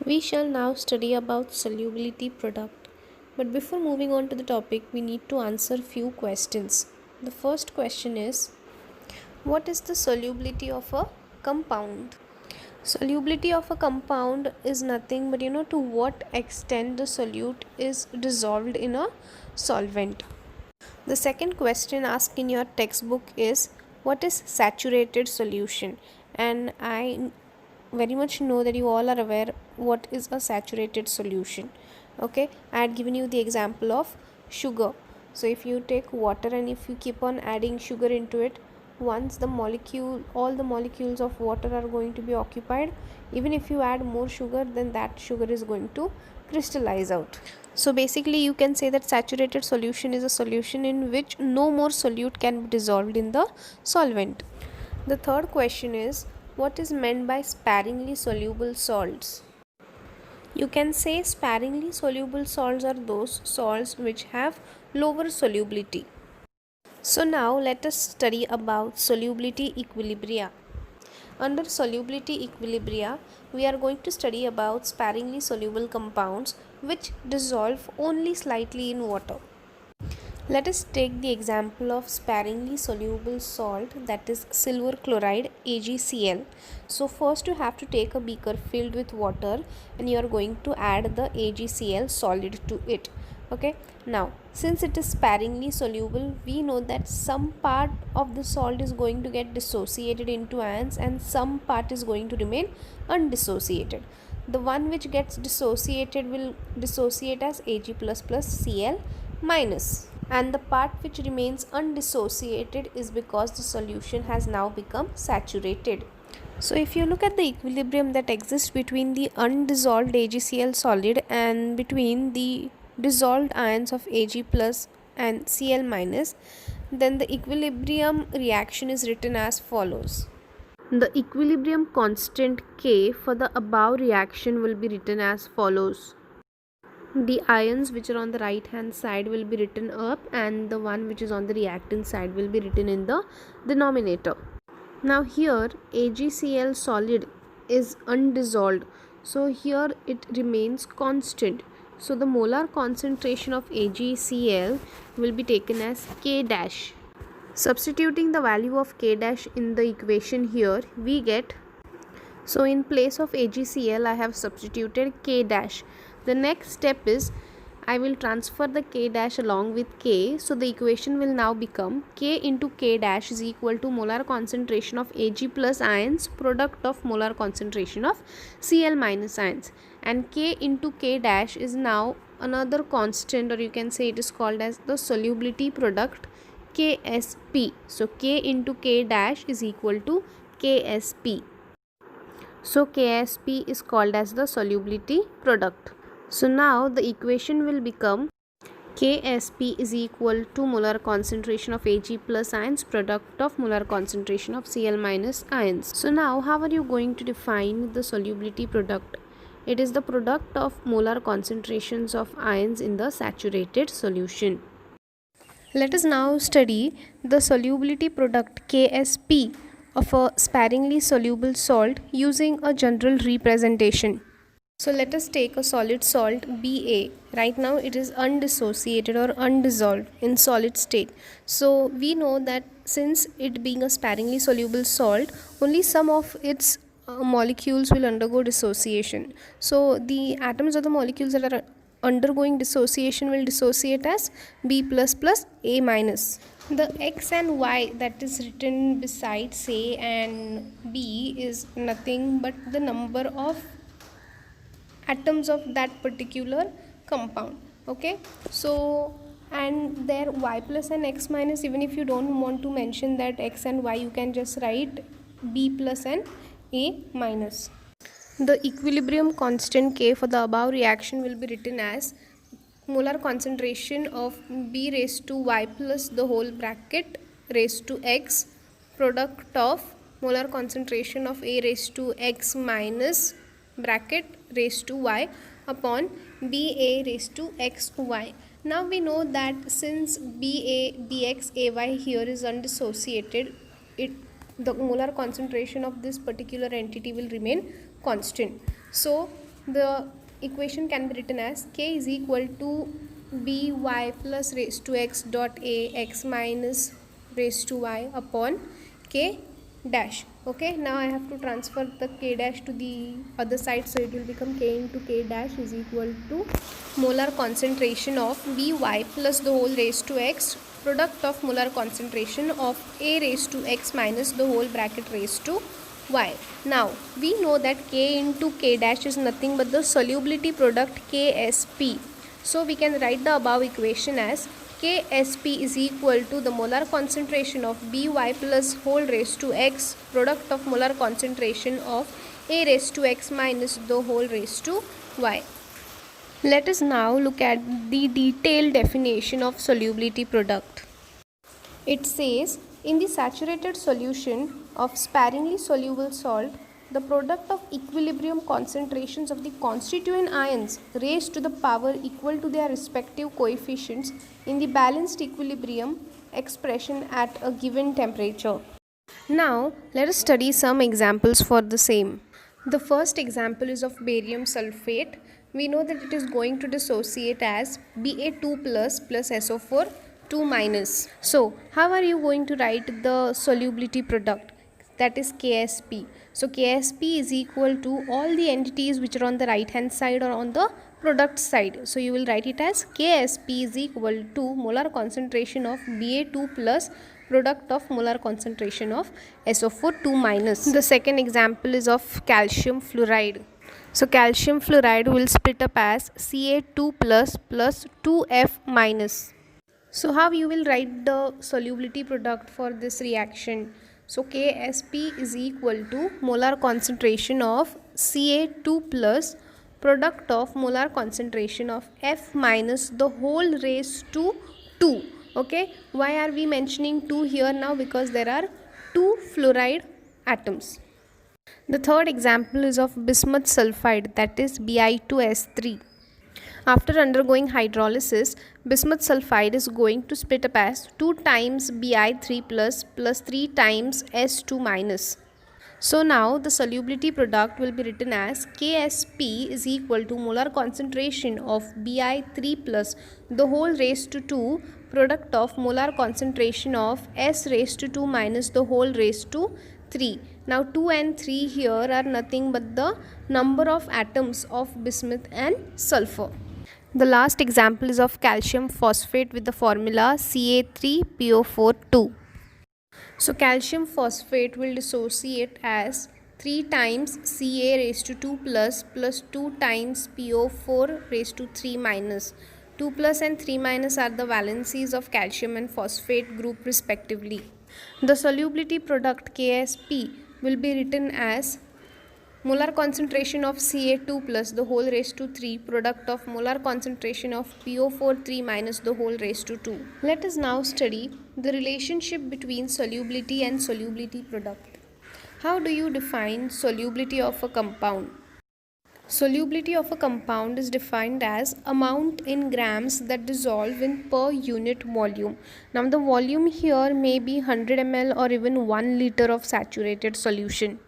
We shall now study about solubility product. But before moving on to the topic, we need to answer few questions. The first question is, what is the solubility of a compound? Solubility of a compound is nothing but to what extent the solute is dissolved in a solvent. The second question asked in your textbook is, what is saturated solution? And I very much know that you all are aware what is a saturated solution. Okay, I had given you the example of sugar. So if you take water and if you keep on adding sugar into it, once all the molecules of water are going to be occupied, even if you add more sugar, then that sugar is going to crystallize out. So basically you can say that saturated solution is a solution in which no more solute can be dissolved in the solvent. The third question is, what is meant by sparingly soluble salts? You can say sparingly soluble salts are those salts which have lower solubility. So now let us study about solubility equilibria. Under solubility equilibria, we are going to study about sparingly soluble compounds which dissolve only slightly in water. Let us take the example of sparingly soluble salt, that is silver chloride AgCl. So first you have to take a beaker filled with water and you are going to add the AgCl solid to it. Okay, now since it is sparingly soluble, we know that some part of the salt is going to get dissociated into ions and some part is going to remain undissociated. The one which gets dissociated will dissociate as Ag++Cl minus, and the part which remains undissociated is because the solution has now become saturated. So if you look at the equilibrium that exists between the undissolved AgCl solid and between the dissolved ions of Ag plus and Cl minus, then the equilibrium reaction is written as follows. The equilibrium constant K for the above reaction will be written as follows. The ions which are on the right hand side will be written up and the one which is on the reactant side will be written in the denominator. Now here AgCl solid is undissolved, so here it remains constant. So the molar concentration of AgCl will be taken as K dash. Substituting the value of K dash in the equation here, we get, so in place of AgCl I have substituted K dash. The next step is I will transfer the K dash along with K, so the equation will now become K into K dash is equal to molar concentration of Ag plus ions product of molar concentration of Cl minus ions, and K into K dash is now another constant, or you can say it is called as the solubility product Ksp. So K into K dash is equal to Ksp. So Ksp is called as the solubility product. So now the equation will become Ksp is equal to molar concentration of Ag plus ions product of molar concentration of Cl minus ions. So now how are you going to define the solubility product? It is the product of molar concentrations of ions in the saturated solution. Let us now study the solubility product Ksp of a sparingly soluble salt using a general representation. So let us take a solid salt Ba. Right now it is undissociated or undissolved in solid state. So we know that since it being a sparingly soluble salt, only some of its molecules will undergo dissociation. So the atoms of the molecules that are undergoing dissociation will dissociate as B++ A minus. The X and Y that is written beside A and B is nothing but the number of atoms of that particular compound. Okay, so and their Y plus and X minus, even if you don't want to mention that X and Y, you can just write B plus and A minus. The equilibrium constant K for the above reaction will be written as molar concentration of B raised to Y plus the whole bracket raised to X product of molar concentration of A raised to X minus bracket raised to Y upon BA raised to XY. Now we know that since BA, BX, AY here is undissociated, the molar concentration of this particular entity will remain constant. So the equation can be written as K is equal to by plus raised to x dot a x minus raised to y upon k dash. Okay, now I have to transfer the k dash to the other side, so it will become k into k dash is equal to molar concentration of by plus the whole raised to x product of molar concentration of a raised to x minus the whole bracket raised to y. Now we know that k into k dash is nothing but the solubility product Ksp. So we can write the above equation as Ksp is equal to the molar concentration of by plus whole raised to x product of molar concentration of a raised to x minus the whole raised to y. Let us now look at the detailed definition of solubility product. It says, in the saturated solution of sparingly soluble salt, the product of equilibrium concentrations of the constituent ions raised to the power equal to their respective coefficients in the balanced equilibrium expression at a given temperature. Now, let us study some examples for the same. The first example is of barium sulfate. We know that it is going to dissociate as Ba2 plus SO4 2 minus. So, how are you going to write the solubility product? That is Ksp. So, Ksp is equal to all the entities which are on the right hand side or on the product side. So, you will write it as Ksp is equal to molar concentration of Ba2 plus product of molar concentration of SO4 2 minus. The second example is of calcium fluoride. So calcium fluoride will split up as Ca2 plus 2F minus. So how you will write the solubility product for this reaction? So Ksp is equal to molar concentration of Ca2 plus product of molar concentration of F minus the whole raised to 2. Okay, why are we mentioning 2 here now? Because there are 2 fluoride atoms. The third example is of bismuth sulfide, that is Bi2S3. After undergoing hydrolysis, bismuth sulfide is going to split up as 2 times Bi3 plus 3 times S2 minus. So now the solubility product will be written as Ksp is equal to molar concentration of Bi3 plus the whole raised to 2 product of molar concentration of S raised to 2 minus the whole raised to 3. Now 2 and 3 here are nothing but the number of atoms of bismuth and sulfur. The last example is of calcium phosphate with the formula Ca3PO4 2. So calcium phosphate will dissociate as 3 times Ca raised to 2 plus 2 times PO4 raised to 3 minus. 2 plus and 3 minus are the valencies of calcium and phosphate group respectively. The solubility product Ksp will be written as molar concentration of Ca2 plus the whole raised to 3 product of molar concentration of PO4 3 minus the whole raised to 2. Let us now study the relationship between solubility and solubility product. How do you define solubility of a compound? Solubility of a compound is defined as amount in grams that dissolve in per unit volume. Now the volume here may be 100 ml or even 1 liter of saturated solution.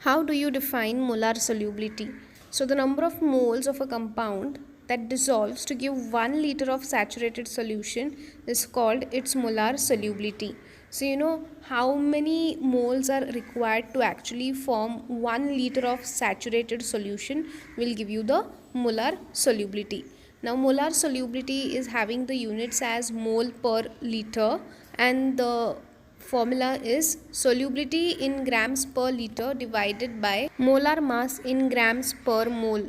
How do you define molar solubility? So the number of moles of a compound that dissolves to give 1 liter of saturated solution is called its molar solubility. So you know how many moles are required to actually form 1 liter of saturated solution will give you the molar solubility. Now molar solubility is having the units as mole per liter, and the formula is solubility in grams per liter divided by molar mass in grams per mole.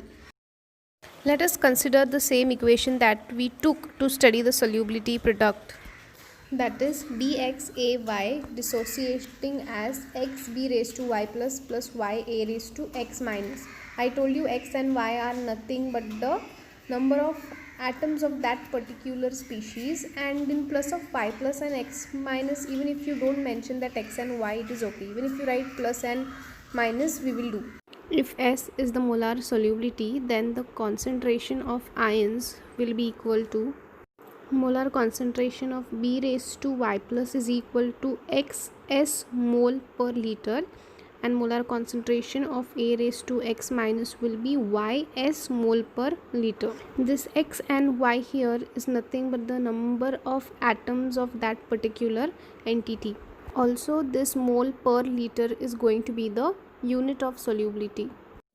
Let us consider the same equation that we took to study the solubility product. That is Bxay dissociating as xb raised to y plus ya raised to x minus. I told you x and y are nothing but the number of atoms of that particular species, and in plus of y plus and x minus, even if you don't mention that x and y, it is okay. Even if you write plus and minus, we will do. If S is the molar solubility, then the concentration of ions will be equal to molar concentration of B raised to y plus is equal to xs mole per liter, and molar concentration of A raised to x minus will be YS mole per liter. This x and y here is nothing but the number of atoms of that particular entity. Also, this mole per liter is going to be the unit of solubility.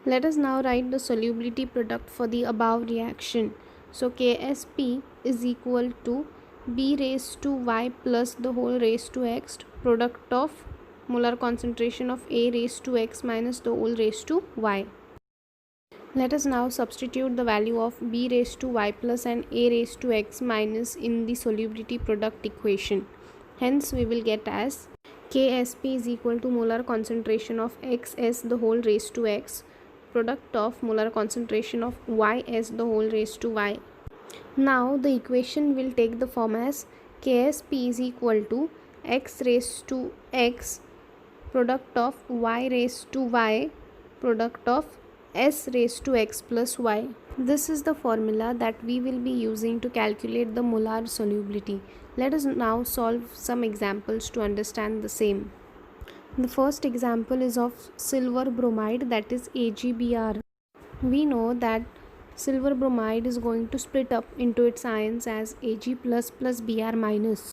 Let us now write the solubility product for the above reaction. So Ksp is equal to B raised to y plus the whole raised to x, product of molar concentration of A raised to x minus the whole raised to y. Let us now substitute the value of B raised to y plus and A raised to x minus in the solubility product equation. Hence we will get as Ksp is equal to molar concentration of Xs the whole raised to x, product of molar concentration of Ys the whole raised to y. Now the equation will take the form as Ksp is equal to x raised to x, product of y raised to y, product of s raised to x plus y. This is the formula that we will be using to calculate the molar solubility. Let us now solve some examples to understand the same. The first example is of silver bromide, that is AgBr. We know that silver bromide is going to split up into its ions as Ag plus plus Br minus.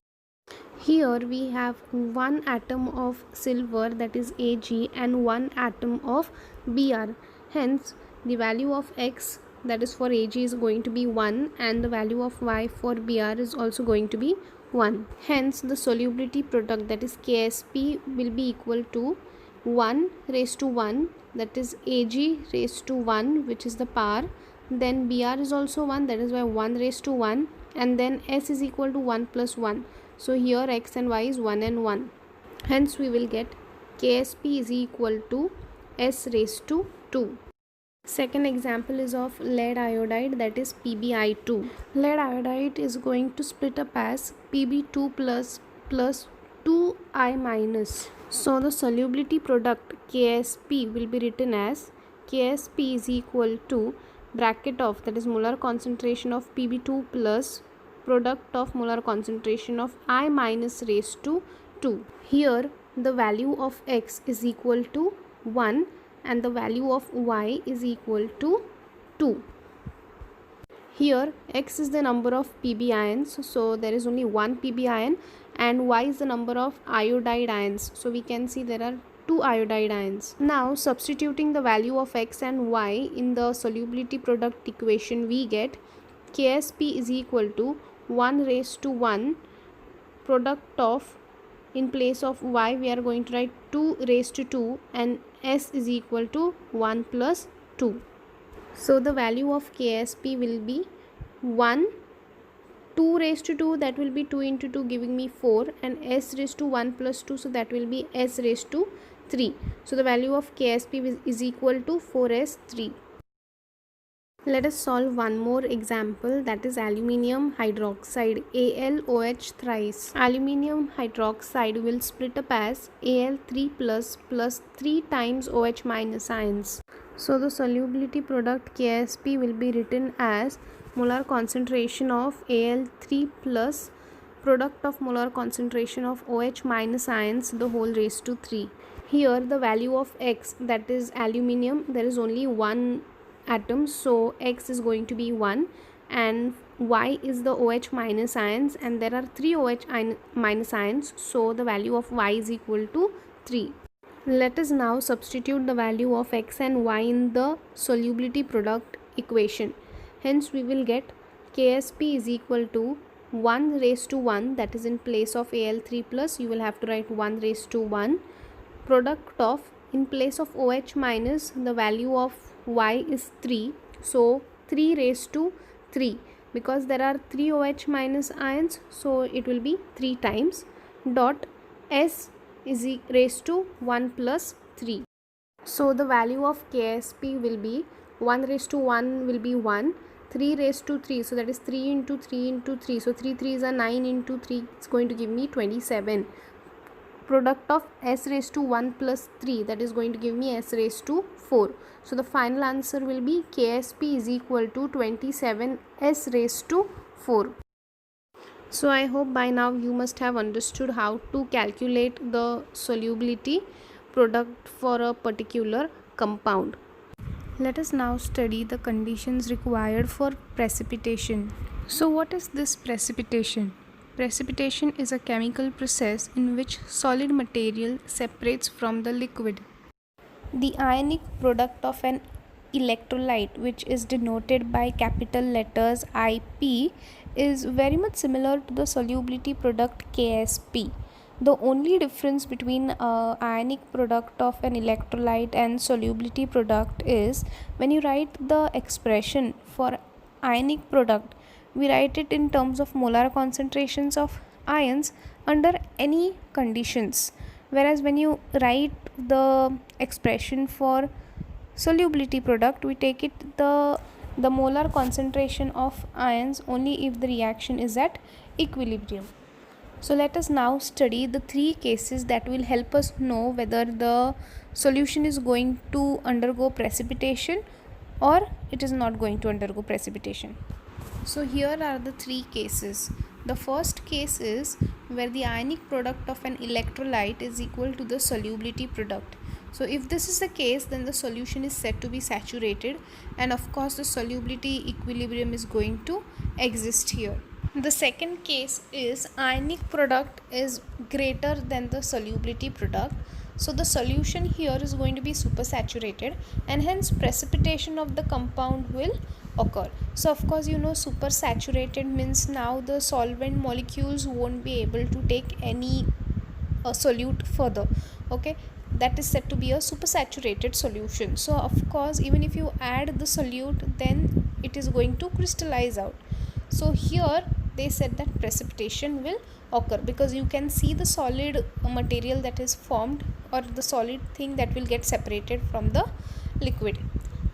Here we have one atom of silver, that is Ag, and one atom of Br. Hence the value of x, that is for Ag, is going to be 1, and the value of y for Br is also going to be 1. Hence the solubility product, that is Ksp, will be equal to 1 raised to 1, that is Ag raised to 1, which is the power. Then Br is also 1, that is why 1 raised to 1, and then s is equal to 1 plus 1. So here x and y is 1 and 1. Hence we will get Ksp is equal to s raised to 2. Second example is of lead iodide, that is PbI2. Lead iodide is going to split up as Pb2 plus plus 2I minus. So the solubility product Ksp will be written as Ksp is equal to bracket of, that is molar concentration of Pb2 plus product of molar concentration of I minus raised to 2. Here the value of x is equal to 1 and the value of y is equal to 2. Here x is the number of Pb ions, so there is only one Pb ion, and y is the number of iodide ions, so we can see there are 2 iodide ions. Now substituting the value of x and y in the solubility product equation, we get Ksp is equal to 1 raised to 1, product of, in place of y we are going to write 2 raised to 2, and s is equal to 1 plus 2. So the value of Ksp will be 1, 2 raised to 2, that will be 2 into 2 giving me 4, and s raised to 1 plus 2, so that will be s raised to 3. So the value of Ksp is equal to 4s3. Let us solve one more example, that is aluminium hydroxide, AlOH thrice. Aluminium hydroxide will split up as Al3 plus plus 3 times OH minus ions. So the solubility product Ksp will be written as molar concentration of Al3 plus product of molar concentration of OH minus ions the whole raised to 3. Here the value of x, that is aluminium, there is only one atom, so x is going to be 1, and y is the OH minus ions, and there are 3 OH minus ions, so the value of y is equal to 3. Let us now substitute the value of x and y in the solubility product equation. Hence we will get Ksp is equal to 1 raised to 1, that is in place of Al3 plus you will have to write 1 raised to 1, product of, in place of OH minus the value of y is 3, so 3 raised to 3, because there are 3 OH minus ions, so it will be 3 times, dot s is raised to 1 plus 3. So the value of Ksp will be 1 raised to 1 will be 1, 3 raised to 3, so that is 3 into 3 into 3, so 3 3s are 9 into 3, it's going to give me 27. Product of s raised to 1 plus 3, that is going to give me s raised to 4. So the final answer will be Ksp is equal to 27 s raised to 4. So I hope by now you must have understood how to calculate the solubility product for a particular compound. Let us now study the conditions required for precipitation. So, what is this precipitation? Precipitation is a chemical process in which solid material separates from the liquid. The ionic product of an electrolyte, which is denoted by capital letters IP, is very much similar to the solubility product KSP. The only difference between ionic product of an electrolyte and solubility product is when you write the expression for ionic product, we write it in terms of molar concentrations of ions under any conditions, whereas when you write the expression for solubility product, we take it the molar concentration of ions only if the reaction is at equilibrium. So let us now study the three cases that will help us know whether the solution is going to undergo precipitation or it is not going to undergo precipitation. So here are the three cases. The first case is where the ionic product of an electrolyte is equal to the solubility product. So if this is the case, then the solution is said to be saturated, and of course the solubility equilibrium is going to exist here. The second case is ionic product is greater than the solubility product. So the solution here is going to be supersaturated, and hence precipitation of the compound will occur. So of course you know supersaturated means now the solvent molecules won't be able to take any solute further. Okay, that is said to be a supersaturated solution. So of course even if you add the solute, then it is going to crystallize out. So here they said that precipitation will occur because you can see the solid material that is formed, or the solid thing that will get separated from the liquid.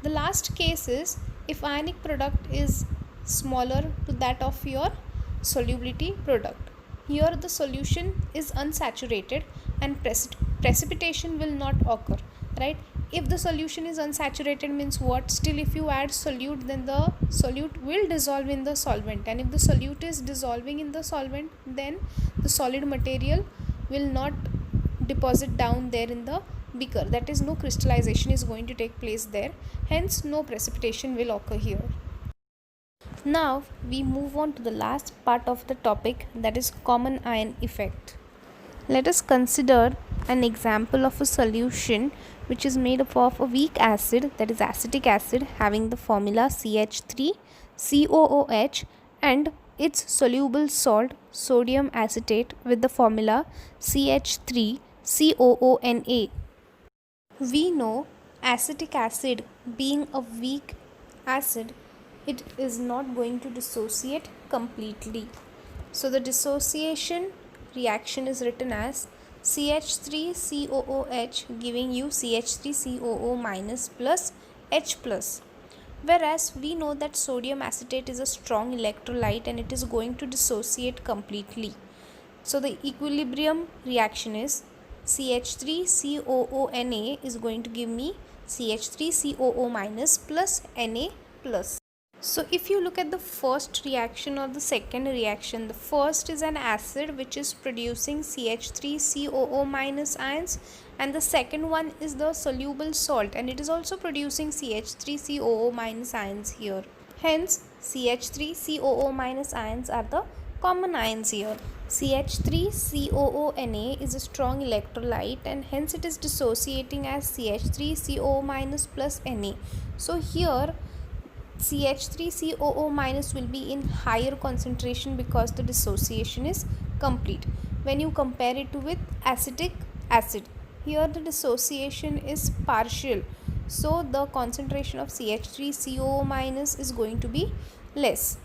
The last case is if ionic product is smaller to that of your solubility product. Here the solution is unsaturated and precipitation will not occur, right? If the solution is unsaturated means what? Still if you add solute, then the solute will dissolve in the solvent, and if the solute is dissolving in the solvent, then the solid material will not deposit down there in the beaker. That is, no crystallization is going to take place there, hence no precipitation will occur here. Now we move on to the last part of the topic, that is common ion effect. Let us consider an example of a solution which is made up of a weak acid, that is acetic acid, having the formula CH3COOH, and its soluble salt sodium acetate with the formula CH3COONA. We know acetic acid being a weak acid, it is not going to dissociate completely. So the dissociation reaction is written as CH3COOH, giving you CH3COO minus plus H plus. Whereas we know that sodium acetate is a strong electrolyte and it is going to dissociate completely. So the equilibrium reaction is CH3COONA is going to give me CH3COO minus plus Na plus. So if you look at the first reaction or the second reaction, the first is an acid which is producing CH3COO minus ions, and the second one is the soluble salt and it is also producing CH3COO minus ions here. Hence CH3COO minus ions are the common ions here. CH3COONA is a strong electrolyte and hence it is dissociating as CH3COO minus plus Na. So here CH3COO minus will be in higher concentration because the dissociation is complete. When you compare it with acetic acid, here the dissociation is partial, so the concentration of CH3COO minus is going to be less.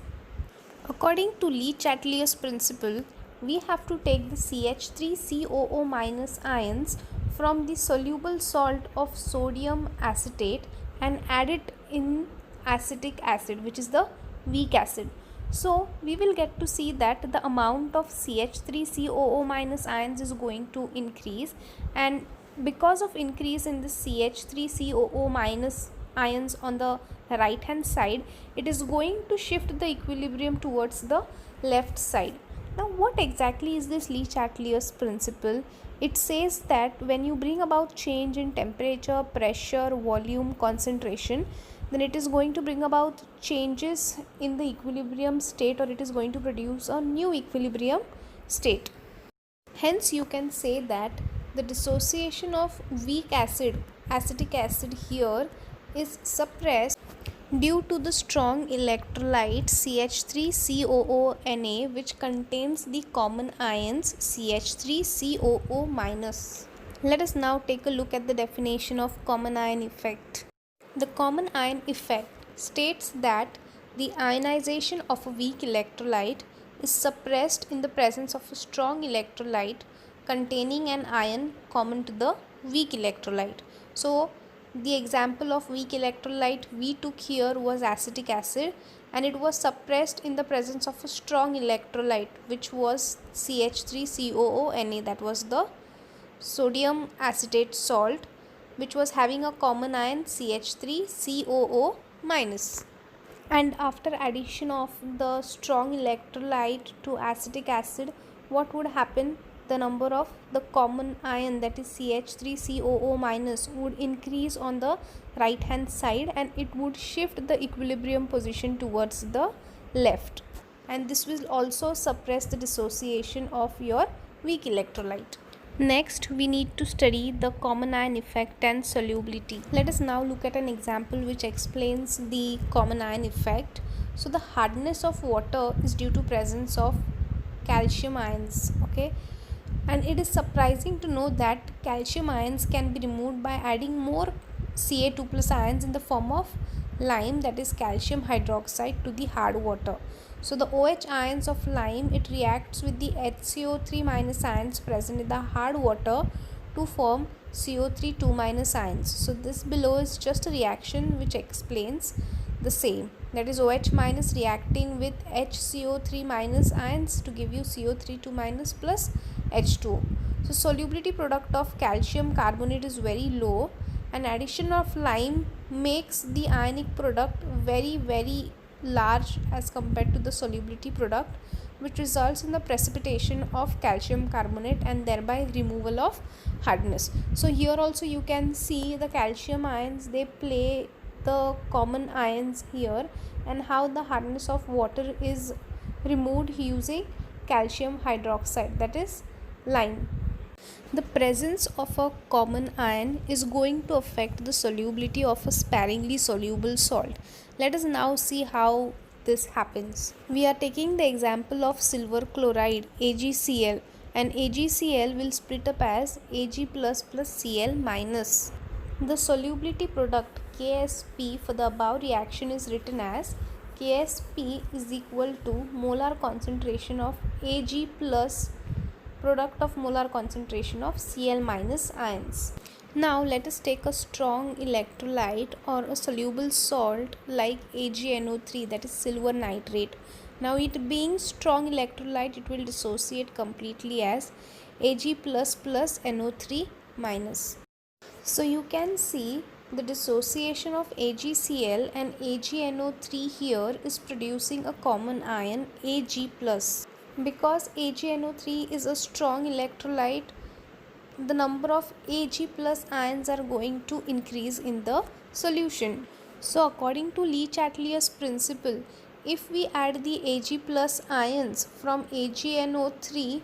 According to Le Chatelier's principle, we have to take the CH3COO minus ions from the soluble salt of sodium acetate and add it in acetic acid, which is the weak acid. So we will get to see that the amount of CH3COO minus ions is going to increase, and because of increase in the CH3COO minus ions on the right hand side, it is going to shift the equilibrium towards the left side. Now what exactly is this Le Chatelier's principle? It says that when you bring about change in temperature, pressure, volume, concentration, then it is going to bring about changes in the equilibrium state, or it is going to produce a new equilibrium state. Hence, you can say that the dissociation of weak acid, acetic acid here, is suppressed due to the strong electrolyte CH3COO Na, which contains the common ions CH3COO-. Let us now take a look at the definition of common ion effect. The common ion effect states that the ionization of a weak electrolyte is suppressed in the presence of a strong electrolyte containing an ion common to the weak electrolyte. So, the example of weak electrolyte we took here was acetic acid, and it was suppressed in the presence of a strong electrolyte, which was CH3COO-Na, that was the sodium acetate salt, which was having a common ion CH3COO-. And after addition of the strong electrolyte to acetic acid, what would happen? The number of the common ion, that is CH3COO-, would increase on the right hand side, and it would shift the equilibrium position towards the left, and this will also suppress the dissociation of your weak electrolyte. Next, we need to study the common ion effect and solubility. Let us now look at an example which explains the common ion effect. So, the hardness of water is due to presence of calcium ions. Okay, and it is surprising to know that calcium ions can be removed by adding more Ca2 plus ions in the form of lime, that is calcium hydroxide, to the hard water. So the OH ions of lime, it reacts with the HCO3 minus ions present in the hard water to form CO3 2 minus ions. So this below is just a reaction which explains the same, that is OH minus reacting with HCO3 minus ions to give you CO3 2 minus plus H2O. So solubility product of calcium carbonate is very low, and addition of lime makes the ionic product very large as compared to the solubility product, which results in the precipitation of calcium carbonate and thereby removal of hardness. So here also you can see the calcium ions, they play the common ions here, and how the hardness of water is removed using calcium hydroxide, that is lime. The presence of a common ion is going to affect the solubility of a sparingly soluble salt. Let us now see how this happens. We are taking the example of silver chloride, AgCl, and AgCl will split up as Ag plus plus Cl minus. The solubility product Ksp for the above reaction is written as Ksp is equal to molar concentration of Ag plus product of molar concentration of Cl minus ions. Now let us take a strong electrolyte or a soluble salt like AgNO3, that is silver nitrate. Now it being strong electrolyte, it will dissociate completely as Ag plus plus NO3 minus. So you can see the dissociation of AgCl and AgNO3 here is producing a common ion Ag plus. Because AgNO3 is a strong electrolyte, the number of Ag plus ions are going to increase in the solution. So according to Le-Chatelier's principle, if we add the Ag plus ions from AgNO3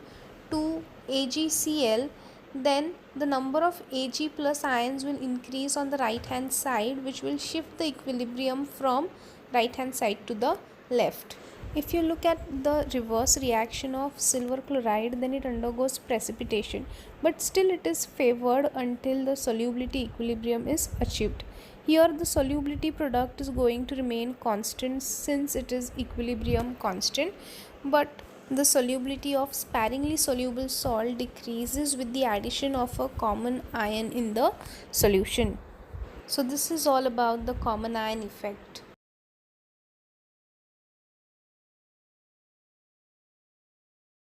to AgCl, then the number of Ag plus ions will increase on the right hand side, which will shift the equilibrium from right hand side to the left. If you look at the reverse reaction of silver chloride, then it undergoes precipitation, but still it is favored until the solubility equilibrium is achieved. Here the solubility product is going to remain constant since it is equilibrium constant, but the solubility of sparingly soluble salt decreases with the addition of a common ion in the solution. So this is all about the common ion effect.